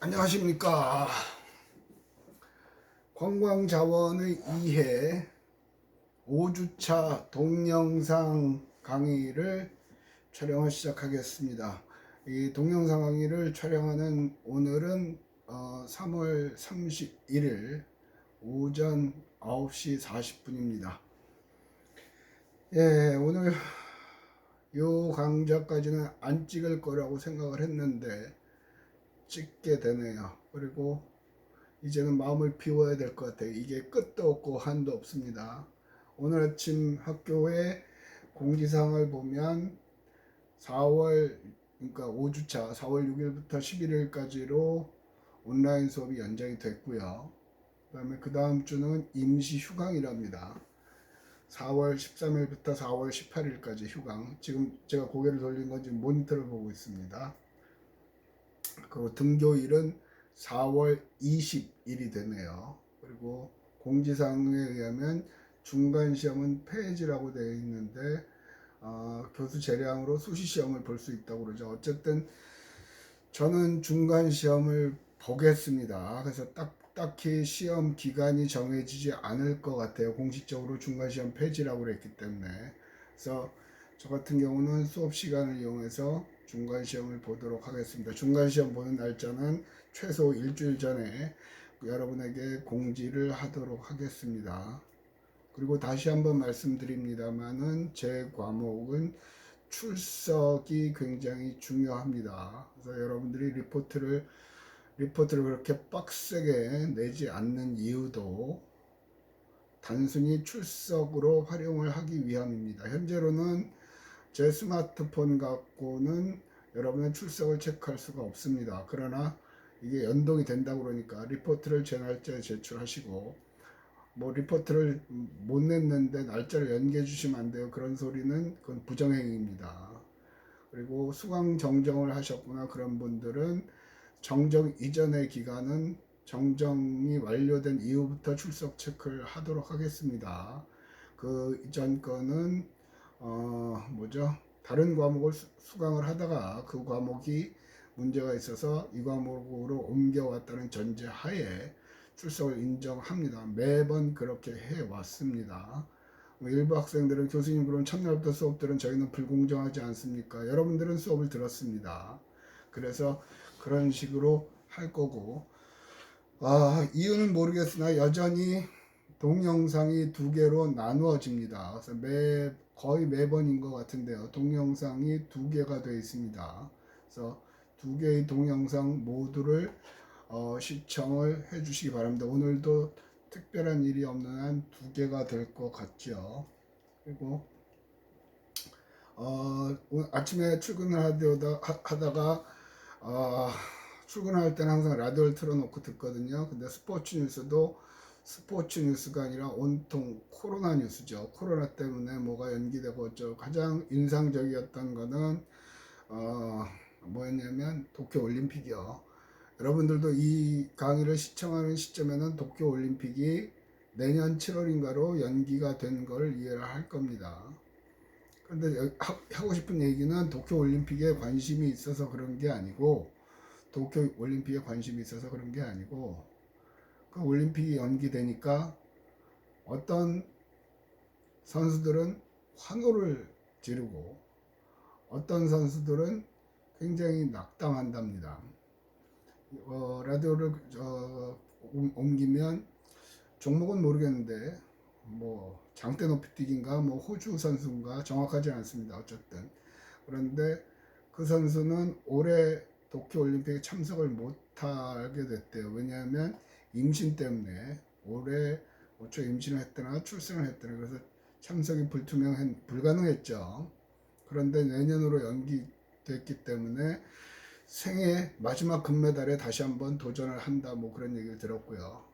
안녕하십니까. 관광자원의 2회 5주차 동영상 강의를 촬영을 시작하겠습니다. 이 동영상 강의를 촬영하는 오늘은 3월 31일 오전 9시 40분입니다. 예, 오늘 요 강좌까지는 안 찍을 거라고 생각을 했는데 찍게 되네요. 그리고 이제는 마음을 비워야 될 것 같아요. 이게 끝도 없고 한도 없습니다. 오늘 아침 학교에 공지사항을 보면 4월, 그러니까 5주차 4월 6일부터 11일까지로 온라인 수업이 연장이 됐고요. 그 다음에 그 다음 주는 임시 휴강이랍니다. 4월 13일부터 4월 18일까지 휴강. 지금 제가 고개를 돌린 건 지금 모니터를 보고 있습니다. 그리고 등교일은 4월 20일이 되네요. 그리고 공지사항에 의하면 중간시험은 폐지라고 되어 있는데 교수 재량으로 수시시험을 볼 수 있다고 그러죠. 어쨌든 저는 중간시험을 보겠습니다. 그래서 딱히 시험 기간이 정해지지 않을 것 같아요. 공식적으로 중간시험 폐지라고 그랬기 때문에. 그래서 저 같은 경우는 수업 시간을 이용해서 중간시험을 보도록 하겠습니다. 중간시험 보는 날짜는 최소 일주일 전에 여러분에게 공지를 하도록 하겠습니다. 그리고 다시 한번 말씀드립니다만은 제 과목은 출석이 굉장히 중요합니다. 그래서 여러분들이 리포트를 그렇게 빡세게 내지 않는 이유도 단순히 출석으로 활용을 하기 위함입니다. 현재로는 제 스마트폰 갖고는 여러분의 출석을 체크할 수가 없습니다. 그러나 이게 연동이 된다고 그러니까 리포트를 제 날짜에 제출하시고, 뭐 리포트를 못 냈는데 날짜를 연기해 주시면 안 돼요. 그런 소리는 그건 부정행위입니다. 그리고 수강 정정을 하셨구나 그런 분들은 정정 이전의 기간은 정정이 완료된 이후부터 출석 체크를 하도록 하겠습니다. 그 이전 거는 다른 과목을 수강을 하다가 그 과목이 문제가 있어서 이 과목으로 옮겨왔다는 전제 하에 출석을 인정합니다. 매번 그렇게 해왔습니다. 일부 학생들은 교수님 그럼 첫날부터 수업 들은 저희는 불공정하지 않습니까? 여러분들은 수업을 들었습니다. 그래서 그런 식으로 할 거고, 이유는 모르겠으나 여전히 동영상이 두 개로 나누어집니다. 그래서 거의 매번인 것 같은데요. 동영상이 두 개가 되어 있습니다. 그래서 두 개의 동영상 모두를 시청을 해 주시기 바랍니다. 오늘도 특별한 일이 없는 한 두 개가 될 것 같죠. 그리고 오늘 아침에 출근을 하다가 출근할 때는 항상 라디오를 틀어놓고 듣거든요. 근데 스포츠 뉴스가 아니라 온통 코로나 뉴스죠. 코로나 때문에 뭐가 연기되고 가장 인상적이었던 거는 뭐였냐면 도쿄올림픽이요. 여러분들도 이 강의를 시청하는 시점에는 도쿄올림픽이 내년 7월인가로 연기가 된 걸 이해를 할 겁니다. 그런데 하고 싶은 얘기는 도쿄올림픽에 관심이 있어서 그런 게 아니고, 도쿄올림픽에 관심이 있어서 그런 게 아니고, 그 올림픽이 연기되니까 어떤 선수들은 환호를 지르고 어떤 선수들은 굉장히 낙담한답니다. 라디오를 옮기면 종목은 모르겠는데 뭐 장대 높이뛰기인가 뭐 호주 선수인가 정확하지 않습니다. 어쨌든 그런데 그 선수는 올해 도쿄올림픽에 참석을 못하게 됐대요. 왜냐하면 임신 때문에 올해 어쩌 임신을 했더나 출산을 했더나 그래서 참석이 불가능했죠. 그런데 내년으로 연기됐기 때문에 생애 마지막 금메달에 다시 한번 도전을 한다 뭐 그런 얘기를 들었고요.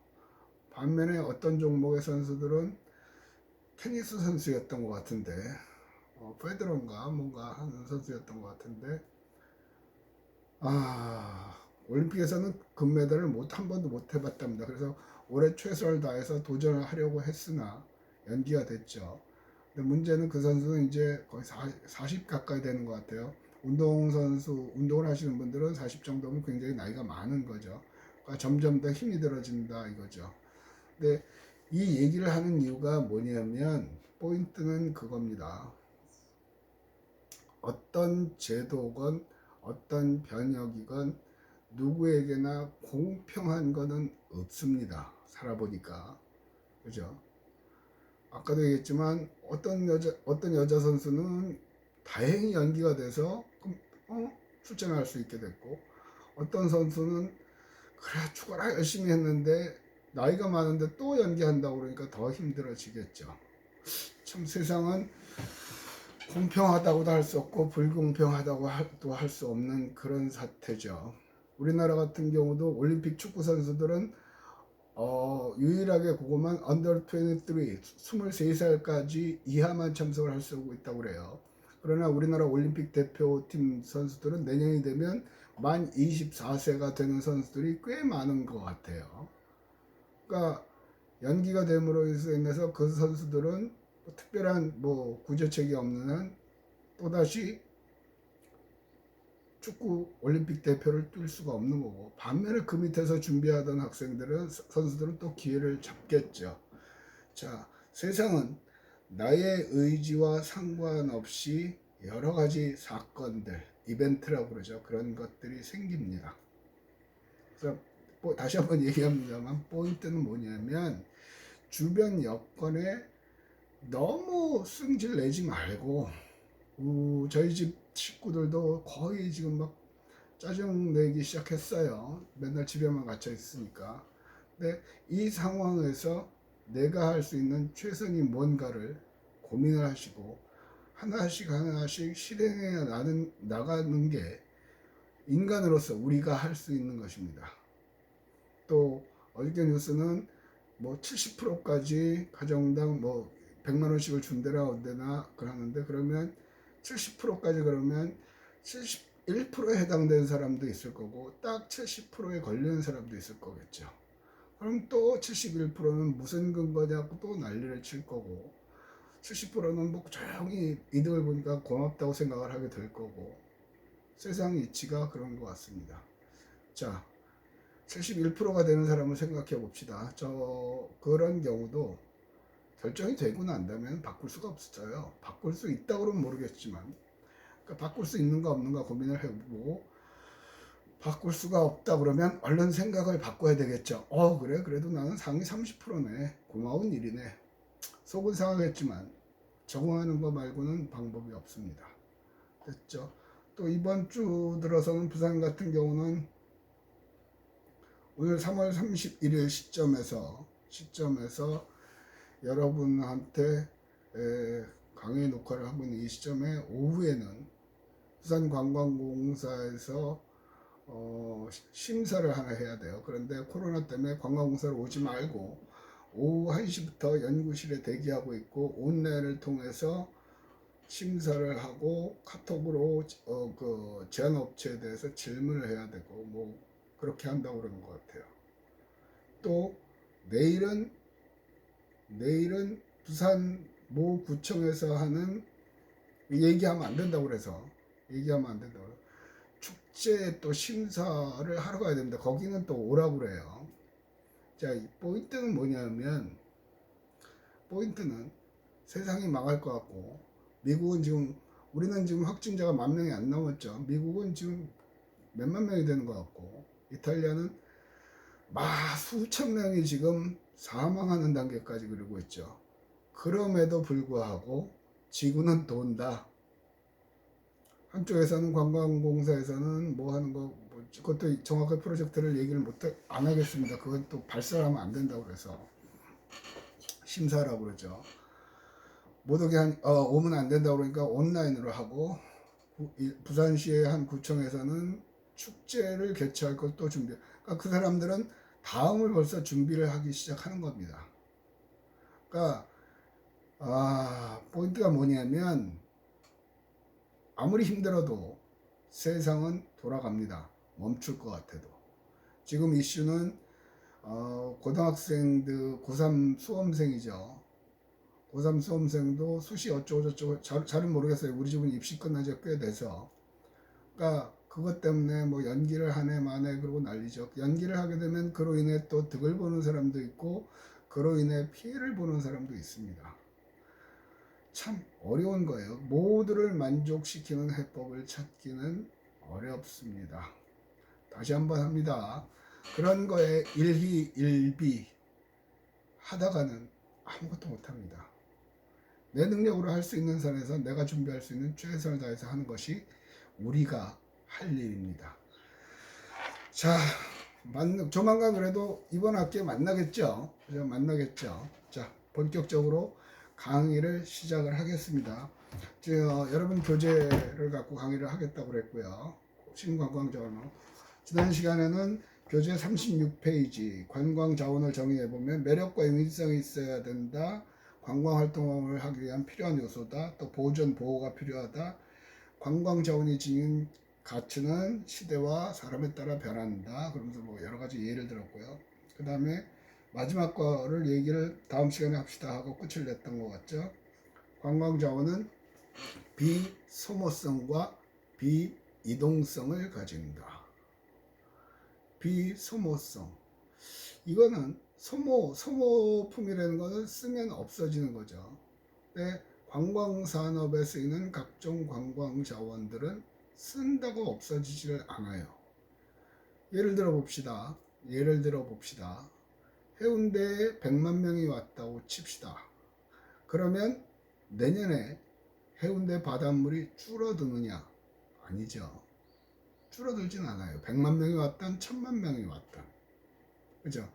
반면에 어떤 종목의 선수들은 테니스 선수였던 것 같은데 페드런가 뭔가 하는 선수였던 것 같은데 올림픽에서는 금메달을 한 번도 못 해봤답니다. 그래서 올해 최선을 다해서 도전을 하려고 했으나 연기가 됐죠. 근데 문제는 그 선수는 이제 거의 40 가까이 되는 것 같아요. 운동을 하시는 분들은 40 정도면 굉장히 나이가 많은 거죠. 그러니까 점점 더 힘이 들어진다 이거죠. 근데 이 얘기를 하는 이유가 뭐냐면 포인트는 그겁니다. 어떤 제도건 어떤 변혁이건 누구에게나 공평한 거는 없습니다. 살아보니까. 그죠? 아까도 얘기했지만 어떤 여자 선수는 다행히 연기가 돼서 출전할 수 있게 됐고, 어떤 선수는 그래 죽어라 열심히 했는데 나이가 많은데 또 연기한다고 그러니까 더 힘들어지겠죠. 참 세상은 공평하다고도 할 수 없고 불공평하다고도 할 수 없는 그런 사태죠. 우리나라 같은 경우도 올림픽 축구 선수들은 유일하게 그것만 언더 23, 23살까지 이하만 참석을 할 수 있다고 그래요. 그러나 우리나라 올림픽 대표팀 선수들은 내년이 되면 만 24세가 되는 선수들이 꽤 많은 것 같아요. 그러니까 연기가 됨으로 인해서 그 선수들은 특별한 구제책이 없는 한 또다시 축구 올림픽 대표를 뛸 수가 없는 거고, 반면에 그 밑에서 준비하던 선수들은 또 기회를 잡겠죠. 자, 세상은 나의 의지와 상관없이 여러 가지 사건들, 이벤트라고 그러죠. 그런 것들이 생깁니다. 그래서 다시 한번 얘기합니다만 포인트는 뭐냐면 주변 여건에 너무 승질 내지 말고, 저희 집 식구들도 거의 지금 막 짜증 내기 시작했어요. 맨날 집에만 갇혀 있으니까. 근데 이 상황에서 내가 할 수 있는 최선이 뭔가를 고민을 하시고 하나씩 하나씩 실행해 나가는 게 인간으로서 우리가 할 수 있는 것입니다. 또 어저께 뉴스는 70%까지 가정당 100만 원씩을 준대나 어de나 그러는데, 그러면 70%까지 그러면 71%에 해당되는 사람도 있을 거고 딱 70%에 걸리는 사람도 있을 거겠죠. 그럼 또 71%는 무슨 근거냐고 또 난리를 칠 거고, 70%는 조용히 이득을 보니까 고맙다고 생각을 하게 될 거고, 세상 이치가 그런 것 같습니다. 자, 71%가 되는 사람을 생각해 봅시다. 그런 경우도 결정이 되고 난다면 바꿀 수가 없어요. 바꿀 수 있다 그러면 모르겠지만, 그러니까 바꿀 수 있는가 없는가 고민을 해보고, 바꿀 수가 없다 그러면 얼른 생각을 바꿔야 되겠죠. 그래 그래도 나는 상위 30%네, 고마운 일이네, 속은 상하겠지만 적응하는 거 말고는 방법이 없습니다. 됐죠? 또 이번 주 들어서는 부산 같은 경우는 오늘 3월 31일 시점에서 여러분한테 강의 녹화를 하고 있는 이 시점에 오후에는 부산관광공사에서 심사를 하나 해야 돼요. 그런데 코로나 때문에 관광공사로 오지 말고 오후 1시부터 연구실에 대기하고 있고, 온라인을 통해서 심사를 하고 카톡으로 그 제안업체에 대해서 질문을 해야 되고 그렇게 한다고 그러는 것 같아요. 또 내일은 부산 모 구청에서 하는, 얘기하면 안 된다고 그래서 축제 또 심사를 하러 가야 됩니다. 거기는 또 오라고 그래요. 자, 이 포인트는 뭐냐면, 세상이 망할 것 같고, 우리는 지금 확진자가 10,000명이 안 넘었죠. 미국은 지금 몇만 명이 되는 것 같고, 이탈리아는 수천 명이 지금 사망하는 단계까지 그리고 있죠. 그럼에도 불구하고 지구는 돈다. 한쪽에서는 관광공사에서는 하는 거, 그것도 정확한 프로젝트를 얘기를 안 하겠습니다. 그건 또 발설하면 안 된다고 그래서 심사라고 그러죠. 못 오게 오면 안 된다고 그러니까 온라인으로 하고, 부산시의 한 구청에서는 축제를 개최할 것도 준비. 그러니까 그 사람들은 다음을 벌써 준비를 하기 시작하는 겁니다. 그러니까 포인트가 뭐냐면, 아무리 힘들어도 세상은 돌아갑니다. 멈출 것 같아도. 지금 이슈는 고등학생들, 고3 수험생이죠. 고3 수험생도 수시 어쩌고저쩌고 잘은 모르겠어요. 우리 집은 입시 끝난 지가 꽤 돼서 그러니까 그것 때문에 뭐 연기를 하네 마네 그러고 난리죠. 연기를 하게 되면 그로 인해 또 득을 보는 사람도 있고 그로 인해 피해를 보는 사람도 있습니다. 참 어려운 거예요. 모두를 만족시키는 해법을 찾기는 어렵습니다. 다시 한번 합니다. 그런 거에 일희일비 하다가는 아무것도 못합니다. 내 능력으로 할 수 있는 선에서 내가 준비할 수 있는 최선을 다해서 하는 것이 우리가 할 일입니다. 자, 조만간 그래도 이번 학기에 만나겠죠? 그죠? 만나겠죠? 자, 본격적으로 강의를 시작을 하겠습니다. 여러분 교재를 갖고 강의를 하겠다고 그랬고요. 신관광자원어. 지난 시간에는 교재 36페이지 관광자원을 정의해보면 매력과 임의성이 있어야 된다. 관광활동을 하기 위한 필요한 요소다. 또 보존, 보호가 필요하다. 관광자원이 지닌 가치는 시대와 사람에 따라 변한다. 그러면서 뭐 여러 가지 예를 들었고요. 그 다음에 마지막 거를 얘기를 다음 시간에 합시다 하고 끝을 냈던 것 같죠. 관광자원은 비소모성과 비이동성을 가진다. 비소모성. 이거는 소모품이라는 것은 쓰면 없어지는 거죠. 근데 관광산업에 쓰이는 각종 관광자원들은 쓴다고 없어지지를 않아요. 예를 들어 봅시다. 해운대에 100만 명이 왔다고 칩시다. 그러면 내년에 해운대 바닷물이 줄어드느냐? 아니죠. 줄어들진 않아요. 100만 명이 왔든 1000만 명이 왔든. 그죠?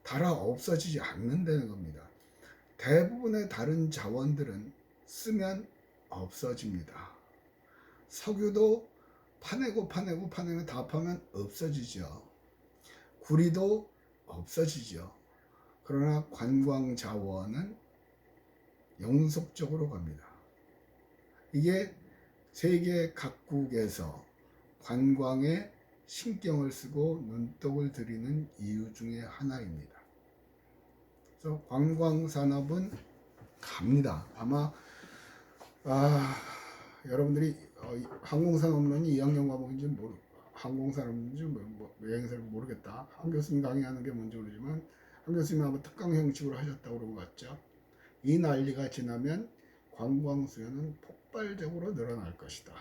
달아 없어지지 않는다는 겁니다. 대부분의 다른 자원들은 쓰면 없어집니다. 석유도 파내고 다 파면 없어지죠. 구리도 없어지죠. 그러나 관광 자원은 영속적으로 갑니다. 이게 세계 각국에서 관광에 신경을 쓰고 눈독을 들이는 이유 중에 하나입니다. 그래서 관광산업은 갑니다. 아마 여러분들이 항공산업론이 2학년 과목인지 항공산업인지 여행사를 모르겠다. 한 교수님 강의하는 게 뭔지 모르지만 한 교수님이 아마 특강 형식으로 하셨다고 그런 것 같죠. 이 난리가 지나면 관광 수요는 폭발적으로 늘어날 것이다.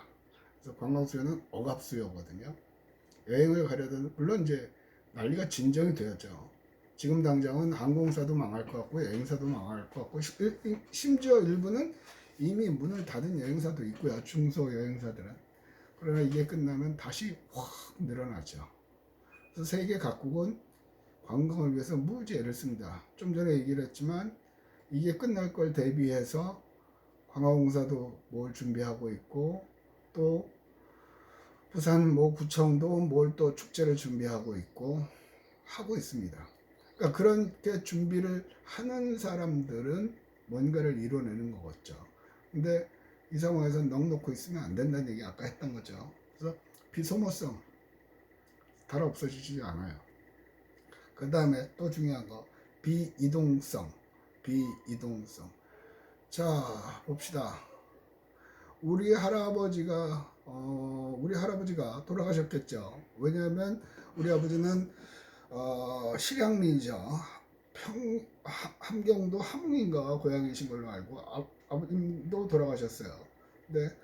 그래서 관광 수요는 억압 수요거든요. 여행을 가려던 물론 이제 난리가 진정이 되었죠. 지금 당장은 항공사도 망할 것 같고 여행사도 망할 것 같고 심지어 일부는 이미 문을 닫은 여행사도 있고요. 중소 여행사들은. 그러나 이게 끝나면 다시 확 늘어나죠. 그래서 세계 각국은 관광을 위해서 무지 애를 씁니다. 좀 전에 얘기를 했지만 이게 끝날 걸 대비해서 관광공사도 뭘 준비하고 있고 또 부산 구청도 뭘 또 축제를 준비하고 있고 하고 있습니다. 그러니까 그렇게 준비를 하는 사람들은 뭔가를 이뤄내는 거겠죠. 근데 이 상황에서 넋놓고 있으면 안 된다는 얘기 아까 했던 거죠. 그래서 비소모성 달아 없어지지 않아요. 그 다음에 또 중요한 거 비이동성. 자 봅시다. 우리 할아버지가 돌아가셨겠죠. 왜냐하면 우리 아버지는 실향민이죠. 함경도 함흥인가 고향이신 걸로 알고 아버님도 돌아가셨어요. 근데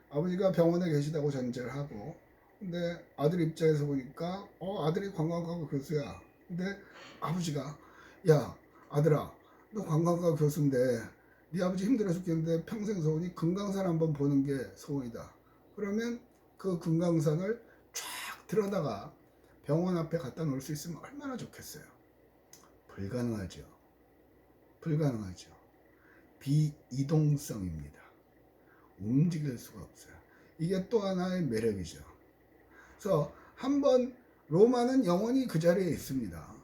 아버지가 병원에 계시다고 전제를 하고 근데 아들 입장에서 보니까 아들이 관광학과 교수야. 근데 아버지가 야 아들아 너 관광학과 교수인데 네 아버지 힘들어 죽겠는데 평생 소원이 금강산 한번 보는 게 소원이다. 그러면 그 금강산을 쫙 들어다가 병원 앞에 갖다 놓을 수 있으면 얼마나 좋겠어요. 불가능하죠. 비이동성입니다. 움직일 수가 없어요. 이게 또 하나의 매력이죠. 그래서 한번 로마는 영원히 그 자리에 있습니다.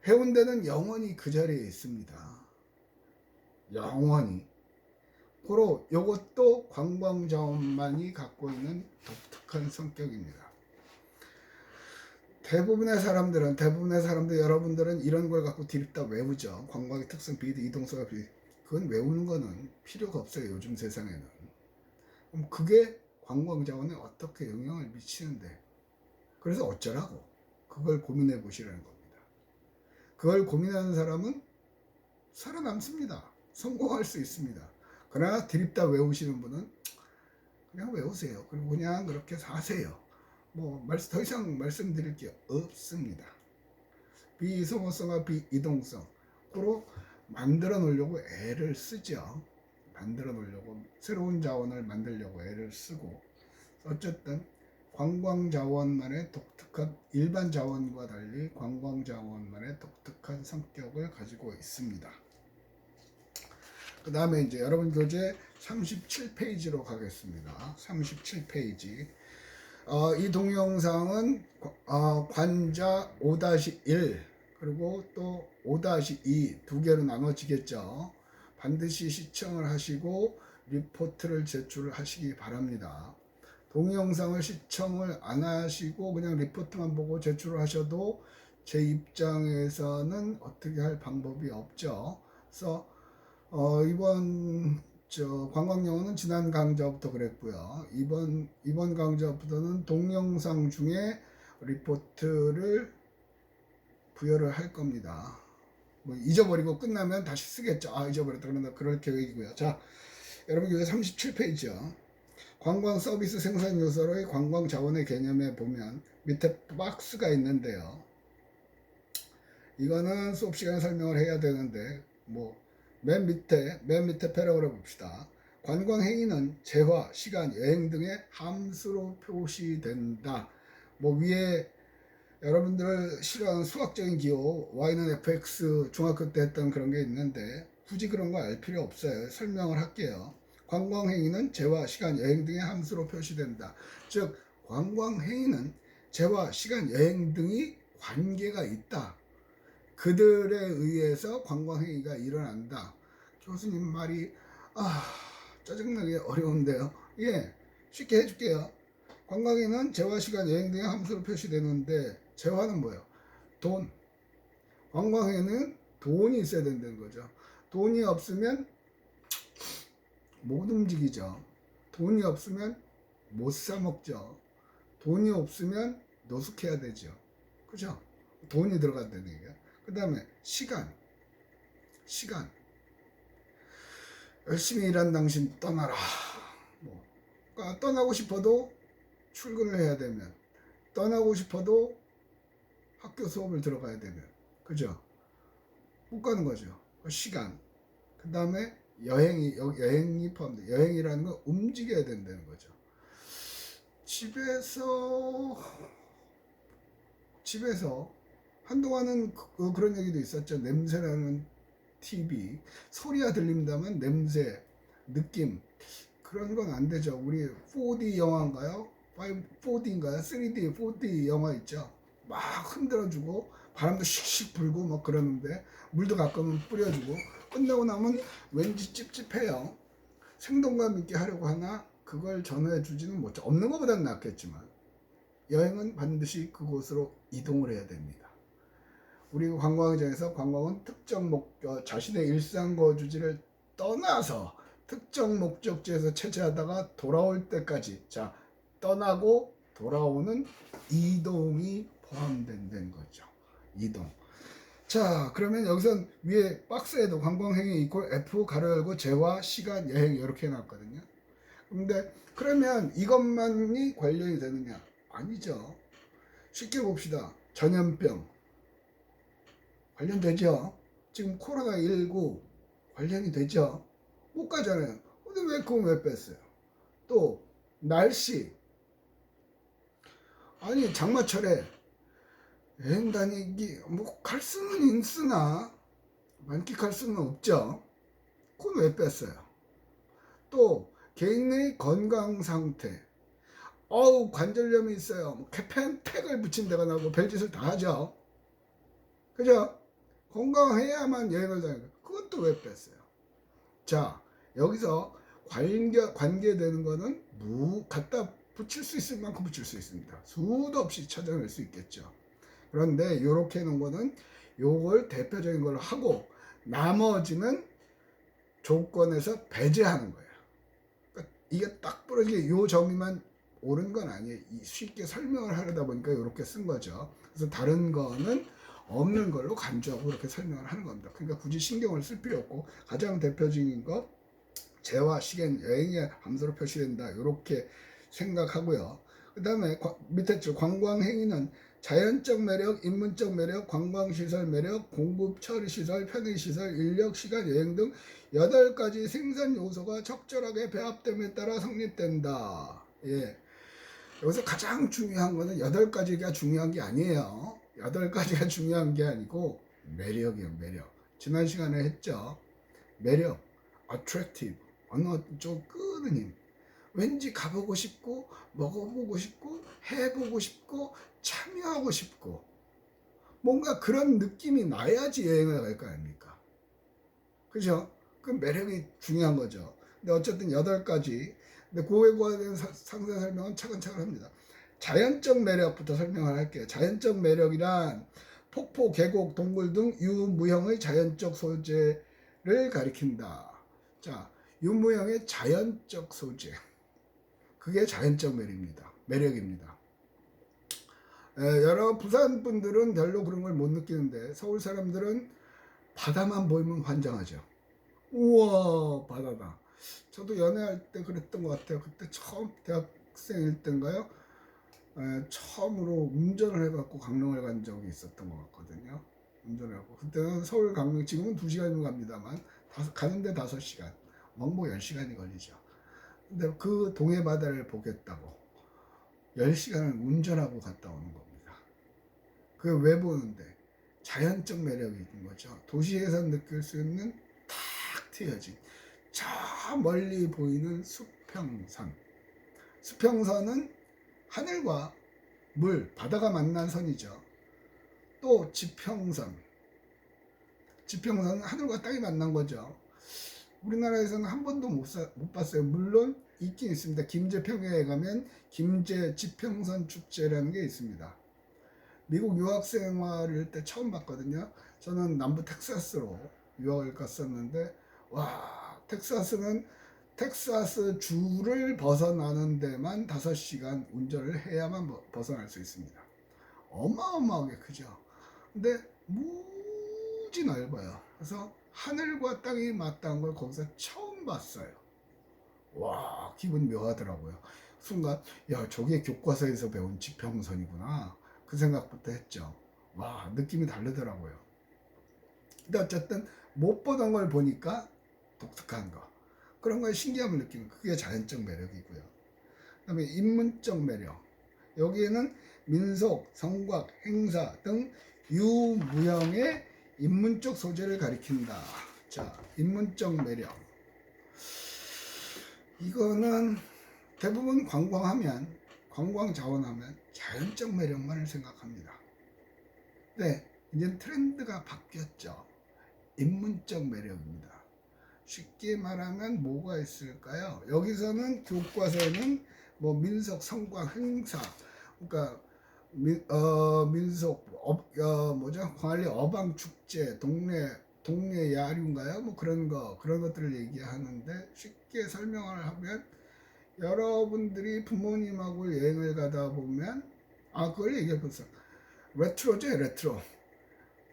해운대는 영원히 그 자리에 있습니다. 영원히. 고로 이것도 관광자원만이 갖고 있는 독특한 성격입니다. 대부분의 사람들 여러분들은 이런 걸 갖고 디립다 외우죠. 관광의 특성, 비이동성, 그건 외우는 거는 필요가 없어요. 요즘 세상에는. 그럼 그게 관광자원에 어떻게 영향을 미치는데, 그래서 어쩌라고 그걸 고민해 보시라는 겁니다. 그걸 고민하는 사람은 살아남습니다. 성공할 수 있습니다. 그러나 드립다 외우시는 분은 그냥 외우세요. 그리고 그냥 그렇게 사세요. 뭐 더 이상 말씀드릴 게 없습니다. 비이성어성과 비이동성으로 만들어 놓으려고 애를 쓰죠. 만들어 놓으려고 새로운 자원을 만들려고 애를 쓰고, 어쨌든 관광자원만의 독특한, 일반 자원과 달리 관광자원만의 독특한 성격을 가지고 있습니다. 그 다음에 이제 여러분 교재 37페이지로 가겠습니다. 37페이지. 이 동영상은 관자 5-1 그리고 또 5-2 두 개로 나눠지겠죠. 반드시 시청을 하시고 리포트를 제출하시기 바랍니다. 동영상을 시청을 안 하시고 그냥 리포트만 보고 제출을 하셔도 제 입장에서는 어떻게 할 방법이 없죠. 그래서 이번 관광영어는 지난 강좌부터 그랬고요. 이번 강좌부터는 동영상 중에 리포트를 부여를 할 겁니다. 뭐 잊어버리고 끝나면 다시 쓰겠죠. 잊어버렸다 그러면 그럴 계획이고요. 자, 여러분 여기 37페이지요. 관광 서비스 생산 요소의 관광 자원의 개념에 보면 밑에 박스가 있는데요. 이거는 수업 시간에 설명을 해야 되는데 맨 밑에 패러그래프 봅시다. 관광 행위는 재화, 시간, 여행 등의 함수로 표시된다. 위에 여러분들 싫어하는 수학적인 기호 y는 fx 중학교 때 했던 그런 게 있는데 굳이 그런 거 알 필요 없어요. 설명을 할게요. 관광 행위는 재화, 시간, 여행 등의 함수로 표시된다. 즉 관광 행위는 재화, 시간, 여행 등이 관계가 있다. 그들에 의해서 관광행위가 일어난다. 교수님 말이 짜증나게 어려운데요. 예, 쉽게 해줄게요. 관광행위는 재화, 시간, 여행 등의 함수로 표시되는데 재화는 뭐예요? 돈. 관광행위는 돈이 있어야 된다는 거죠. 돈이 없으면 못 움직이죠. 돈이 없으면 못 사 먹죠. 돈이 없으면 노숙해야 되죠. 그죠? 돈이 들어간다는 얘기예요. 그 다음에 시간. 열심히 일한 당신 떠나라. 그러니까 떠나고 싶어도 출근을 해야 되면, 떠나고 싶어도 학교 수업을 들어가야 되면, 그죠? 못 가는 거죠. 시간. 그 다음에 여행이 포함돼. 여행이라는 건 움직여야 된다는 거죠. 집에서 한동안은 그런 얘기도 있었죠. 냄새나는 TV, 소리가 들린다면 냄새, 느낌, 그런 건 안 되죠. 우리 4D 영화인가요? 4D인가요? 3D, 4D 영화 있죠. 막 흔들어주고 바람도 씩씩 불고 막 그러는데 물도 가끔은 뿌려주고 끝나고 나면 왠지 찝찝해요. 생동감 있게 하려고 하나 그걸 전해주지는 못하죠. 없는 것보다는 낫겠지만 여행은 반드시 그곳으로 이동을 해야 됩니다. 우리 관광장에서 관광은 특정 목적, 자신의 일상 거주지를 떠나서 특정 목적지에서 체제하다가 돌아올 때까지, 떠나고 돌아오는 이동이 포함된다는 거죠. 이동. 그러면 여기서 위에 박스에도 관광행위 이퀄 F 가로 열고 재화, 시간, 여행 이렇게 해놨거든요. 근데 그러면 이것만이 관련이 되느냐? 아니죠. 쉽게 봅시다. 전염병 관련되죠. 지금 코로나19 관련이 되죠. 못 가잖아요. 근데 그건 왜 뺐어요? 또 날씨, 장마철에 여행 다니기 갈 수는 있으나 만끽할 수는 없죠. 그건 왜 뺐어요? 또 개인의 건강 상태, 관절염이 있어요. 캐펜팩을 붙인 데가 나고 별짓을 다 하죠. 그죠? 건강해야만 여행을 다니고, 그것도 왜 뺐어요? 여기서 관계되는 거는 갖다 붙일 수 있을 만큼 붙일 수 있습니다. 수도 없이 찾아낼 수 있겠죠. 그런데 이렇게 해놓은 거는 요걸 대표적인 걸 하고 나머지는 조건에서 배제하는 거예요. 그러니까 이게 딱 부러지게 요 정의만 옳은 건 아니에요. 쉽게 설명을 하려다 보니까 이렇게 쓴 거죠. 그래서 다른 거는 없는 걸로 간주하고 그렇게 설명을 하는 겁니다. 그러니까 굳이 신경을 쓸 필요 없고, 가장 대표적인 것 재화, 시간, 여행의 함수로 표시된다, 이렇게 생각하고요. 그 다음에 밑에 줄 관광행위는 자연적 매력, 인문적 매력, 관광시설 매력, 공급, 처리시설, 편의시설, 인력, 시간, 여행 등 8가지 생산 요소가 적절하게 배합됨에 따라 성립된다. 예. 여기서 가장 중요한 거는 8가지가 중요한 게 아니에요. 8가지가 중요한 게 아니고 매력이에요. 매력. 지난 시간에 했죠. 매력, attractive, 어느 쪽 끄는 힘. 왠지 가보고 싶고, 먹어보고 싶고, 해보고 싶고, 참여하고 싶고, 뭔가 그런 느낌이 나야지 여행을 갈 거 아닙니까? 그죠? 그 매력이 중요한 거죠. 근데 어쨌든 8가지. 근데 그거에 대한 상세 설명은 차근차근 합니다. 자연적 매력부터 설명을 할게요. 자연적 매력이란 폭포, 계곡, 동굴 등 유무형의 자연적 소재를 가리킨다. 자, 유무형의 자연적 소재. 그게 자연적 매력입니다. 여러 부산 분들은 별로 그런 걸 못 느끼는데, 서울 사람들은 바다만 보이면 환장하죠. 우와, 바다다. 저도 연애할 때 그랬던 것 같아요. 그때 처음 대학생일 때인가요? 처음으로 운전을 해갖고 강릉을 간 적이 있었던 것 같거든요. 운전을 하고, 그때는 서울 강릉, 지금은 2시간이면 갑니다만 가는데 5시간, 왕복 10시간이 걸리죠. 근데 그 동해 바다를 보겠다고 10시간을 운전하고 갔다 오는 겁니다. 그게 왜 보는데? 자연적 매력이 있는 거죠. 도시에서 느낄 수 있는 탁 트여진 저 멀리 보이는 수평선. 수평선은 하늘과 물, 바다가 만난 선이죠. 또 지평선. 지평선은 하늘과 땅이 만난 거죠. 우리나라에서는 한 번도 못 봤어요. 물론 있긴 있습니다. 김제 평야에 가면 김제 지평선 축제라는 게 있습니다. 미국 유학 생활일 때 처음 봤거든요. 저는 남부 텍사스로 유학을 갔었는데, 와, 텍사스는 텍사스 주를 벗어나는 데만 5시간 운전을 해야만 벗어날 수 있습니다. 어마어마하게 크죠. 근데 무지 넓어요. 그래서 하늘과 땅이 맞닿은 걸 거기서 처음 봤어요. 와, 기분 묘하더라고요. 순간, 야, 저게 교과서에서 배운 지평선이구나, 그 생각부터 했죠. 와, 느낌이 다르더라고요. 근데 어쨌든 못 보던 걸 보니까 독특한 거, 그런 거에 신기함을 느끼는, 그게 자연적 매력이고요. 그 다음에 인문적 매력. 여기에는 민속, 성곽, 행사 등 유무형의 인문적 소재를 가리킨다. 자, 인문적 매력. 이거는 대부분 관광 자원하면 자연적 매력만을 생각합니다. 네, 이제 트렌드가 바뀌었죠. 인문적 매력입니다. 쉽게 말하면 뭐가 있을까요? 여기서는 교과서에는 뭐 민속, 성곽, 행사, 그러니까 민속, 광안리 어방 축제, 동네 야류인가요? 뭐 그런 것들을 얘기하는데, 쉽게 설명을 하면 여러분들이 부모님하고 여행을 가다 보면, 그걸 얘기해 보세요. 레트로죠, 레트로.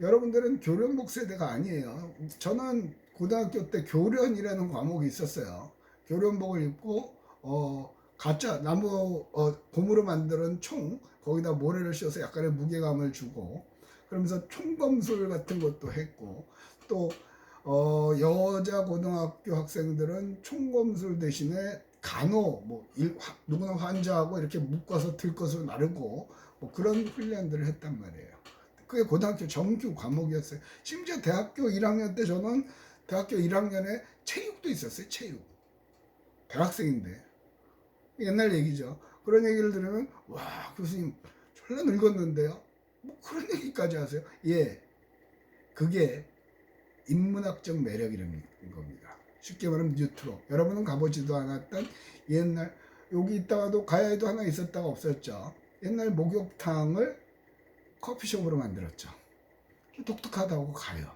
여러분들은 교련복 세대가 아니에요. 저는 고등학교 때 교련이라는 과목이 있었어요. 교련복을 입고 가짜 나무 고무로 만드는 총, 거기다 모래를 씌워서 약간의 무게감을 주고, 그러면서 총검술 같은 것도 했고, 또 여자 고등학교 학생들은 총검술 대신에 간호, 누구나 환자하고 이렇게 묶어서 들것을 나르고, 뭐 그런 훈련들을 했단 말이에요. 그게 고등학교 정규 과목이었어요. 심지어 대학교 1학년 때 저는 대학교 1학년에 체육도 있었어요. 체육. 대학생인데. 옛날 얘기죠. 그런 얘기를 들으면, 와, 교수님 졸라 늙었는데요? 뭐 그런 얘기까지 하세요? 예, 그게 인문학적 매력이라는 겁니다. 쉽게 말하면 뉴트로. 여러분은 가보지도 않았던 옛날, 여기 있다가도 가야에도 하나 있었다가 없었죠. 옛날 목욕탕을 커피숍으로 만들었죠. 독특하다고 가요.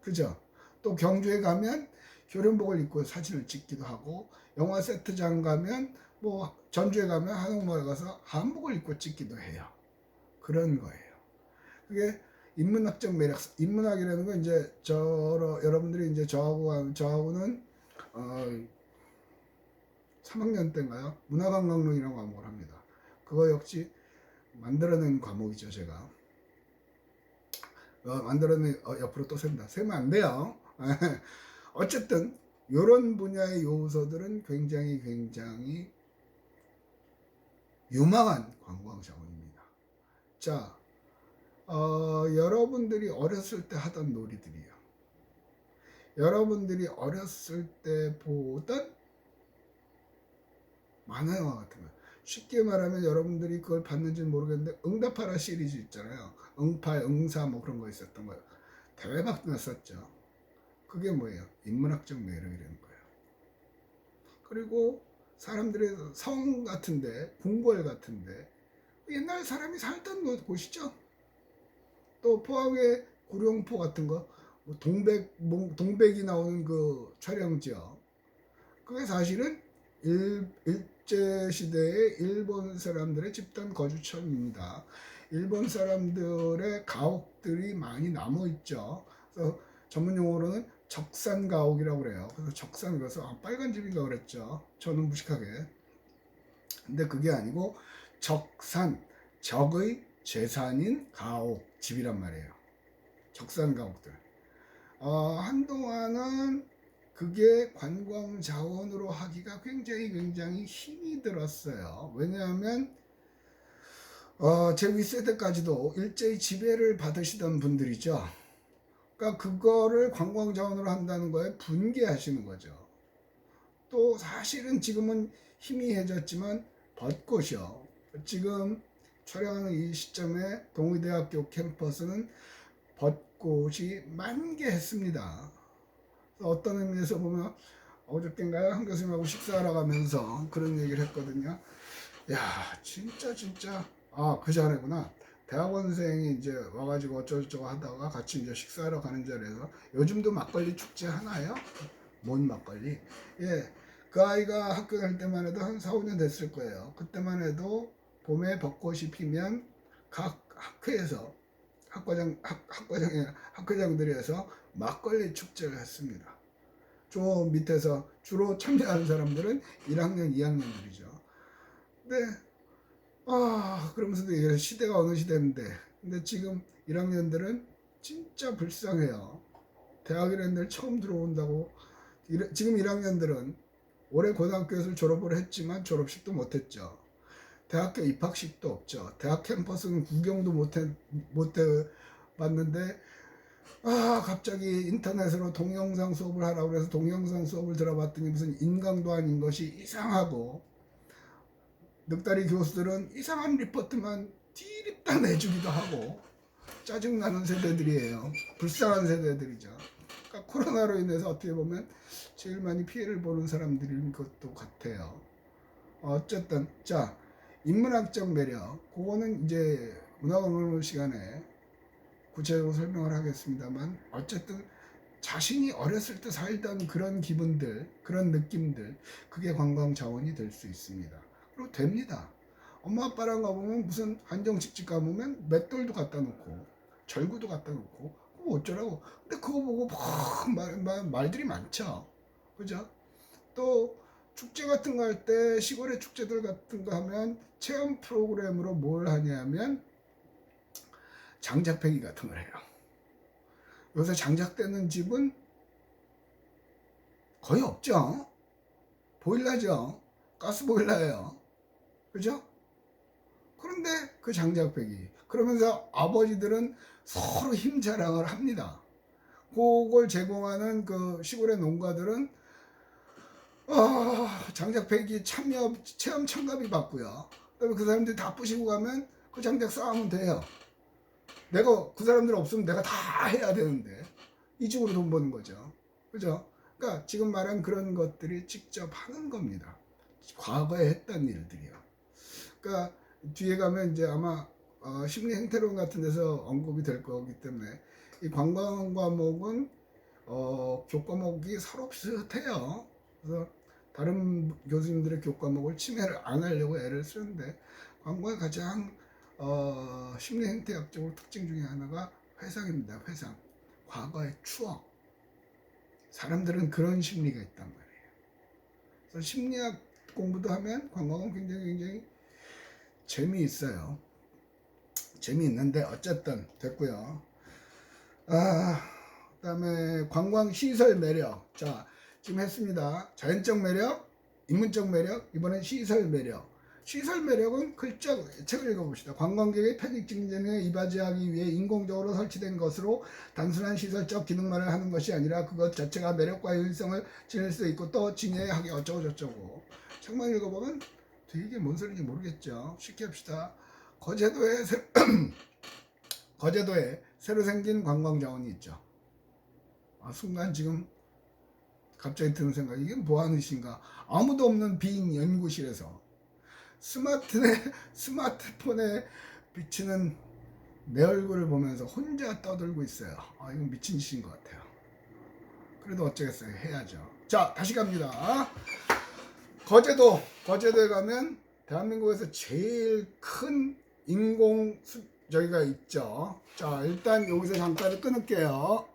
그죠? 또 경주에 가면 교련복을 입고 사진을 찍기도 하고, 영화 세트장 가면 뭐 전주에 가면 한옥마을 가서 한복을 입고 찍기도 해요. 그런 거예요. 그게 인문학적 매력. 인문학이라는 건 이제 여러분들이 이제 저하고는 3학년 때인가요? 문화관광론이라는 과목을 합니다. 그거 역시 만들어낸 과목이죠, 제가. 만들어낸, 옆으로 또 샌다. 세면 안 돼요. 어쨌든, 이런 분야의 요소들은 굉장히 유망한 관광 자원입니다. 자, 여러분들이 어렸을 때 하던 놀이들이요. 여러분들이 어렸을 때 보던 만화 영화 같은 거. 쉽게 말하면 여러분들이 그걸 봤는지는 모르겠는데 응답하라 시리즈 있잖아요. 응팔, 응사 뭐 그런 거 있었던 거예요. 대박 났었죠. 그게 뭐예요? 인문학적 매력이라는 거예요. 그리고 사람들의 성 같은데, 궁궐 같은데 옛날 사람이 살던 곳이죠. 또 포항의 구룡포 같은 거, 동백이 나오는 그 촬영지역. 그게 사실은 일제시대의 일본 사람들의 집단 거주처입니다. 일본 사람들의 가옥들이 많이 남아있죠. 그래서 전문용어로는 적산가옥이라고 그래요. 그래서 그래서 빨간 집인가 그랬죠. 저는 무식하게. 근데 그게 아니고 적의 재산인 가옥, 집이란 말이에요. 적산가옥들. 한동안은 그게 관광 자원으로 하기가 굉장히 힘이 들었어요. 왜냐하면 제 윗세대까지도 일제히 지배를 받으시던 분들이죠. 그러니까 그거를 관광 자원으로 한다는 거에 분개하시는 거죠. 또 사실은 지금은 희미해졌지만 벚꽃이요. 지금 촬영하는 이 시점에 동의대학교 캠퍼스는 벚꽃이 만개했습니다. 어떤 의미에서 보면 어저께인가요? 한 교수님하고 식사하러 가면서 그런 얘기를 했거든요. 야, 진짜 그 전에구나. 대학원생이 이제 와가지고 어쩌고저쩌고 하다가 같이 이제 식사하러 가는 자리에서 요즘도 막걸리 축제 하나요? 뭔 막걸리? 예, 그 아이가 학교 다닐 때만 해도 한 4, 5년 됐을 거예요. 그때만 해도 봄에 벚꽃이 피면 각 학회에서 학과장들에서 막걸리 축제를 했습니다. 저 밑에서 주로 참여하는 사람들은 1학년, 2학년들이죠. 근데 그러면서도 시대가 어느 시대인데, 근데 지금 1학년들은 진짜 불쌍해요. 대학이라는 데를 처음 들어온다고. 지금 1학년들은 올해 고등학교에서 졸업을 했지만 졸업식도 못했죠. 대학교 입학식도 없죠. 대학 캠퍼스는 구경도 못 해봤는데 갑자기 인터넷으로 동영상 수업을 하라고 해서 동영상 수업을 들어봤더니 무슨 인강도 아닌 것이 이상하고, 늑다리 교수들은 이상한 리포트만 띠립다 내주기도 하고, 짜증나는 세대들이에요. 불쌍한 세대들이죠. 그러니까 코로나로 인해서 어떻게 보면 제일 많이 피해를 보는 사람들인 것도 같아요. 어쨌든 자, 인문학적 매력, 그거는 이제 문화관광론 시간에 구체적으로 설명을 하겠습니다만, 어쨌든 자신이 어렸을 때 살던 그런 기분들, 그런 느낌들, 그게 관광 자원이 될 수 있습니다. 그리고 됩니다. 엄마 아빠랑 가보면 무슨 한정식집 가보면 맷돌도 갖다 놓고 절구도 갖다 놓고 뭐 어쩌라고. 근데 그거 보고 막 말들이 많죠. 그죠? 또 축제 같은 거 할 때, 시골의 축제들 같은 거 하면 체험 프로그램으로 뭘 하냐면 장작배기 같은 걸 해요. 요새 장작되는 집은 거의 없죠. 보일러죠. 가스보일러예요. 그죠? 그런데 그 장작배기, 그러면서 아버지들은 서로 힘 자랑을 합니다. 그걸 제공하는 그 시골의 농가들은 장작배기 체험 참가비 받고요. 그다음에 그 사람들이 다 부시고 가면 그 장작 쌓으면 돼요. 내가 그 사람들 없으면 내가 다 해야 되는데 이쪽으로 돈 버는 거죠. 그죠? 그러니까 지금 말한 그런 것들이 직접 하는 겁니다. 과거에 했던 일들이요. 그러니까 뒤에 가면 이제 아마 심리 행태론 같은 데서 언급이 될 거기 때문에, 이 관광 과목은 교과목이 서로 비슷해요. 그래서 다른 교수님들의 교과목을 침해를 안 하려고 애를 쓰는데 관광의 가장 심리 행태학적으로 특징 중에 하나가 회상입니다. 회상. 과거의 추억. 사람들은 그런 심리가 있단 말이에요. 그래서 심리학 공부도 하면 관광은 굉장히 재미있어요. 재미있는데 어쨌든 됐고요. 그다음에 관광 시설 매력. 자, 지금 했습니다. 자연적 매력, 인문적 매력, 이번엔 시설 매력. 시설 매력은 글자 책을 읽어봅시다. 관광객의 편익 증진에 이바지하기 위해 인공적으로 설치된 것으로 단순한 시설적 기능만을 하는 것이 아니라 그것 자체가 매력과 효율성을 지닐 수 있고 또 진행하기 어쩌고 저쩌고. 책만 읽어보면 되게 뭔 소리인지 모르겠죠. 쉽게 합시다. 거제도에 새로 생긴 관광 자원이 있죠. 순간 지금 갑자기 드는 생각, 이게 뭐 하는 짓인가? 아무도 없는 빈 연구실에서 스마트폰에 비치는 내 얼굴을 보면서 혼자 떠들고 있어요. 이건 미친 짓인 것 같아요. 그래도 어쩌겠어요. 해야죠. 자, 다시 갑니다. 거제도에 가면 대한민국에서 제일 큰 저기가 있죠. 자, 일단 여기서 잠깐 끊을게요.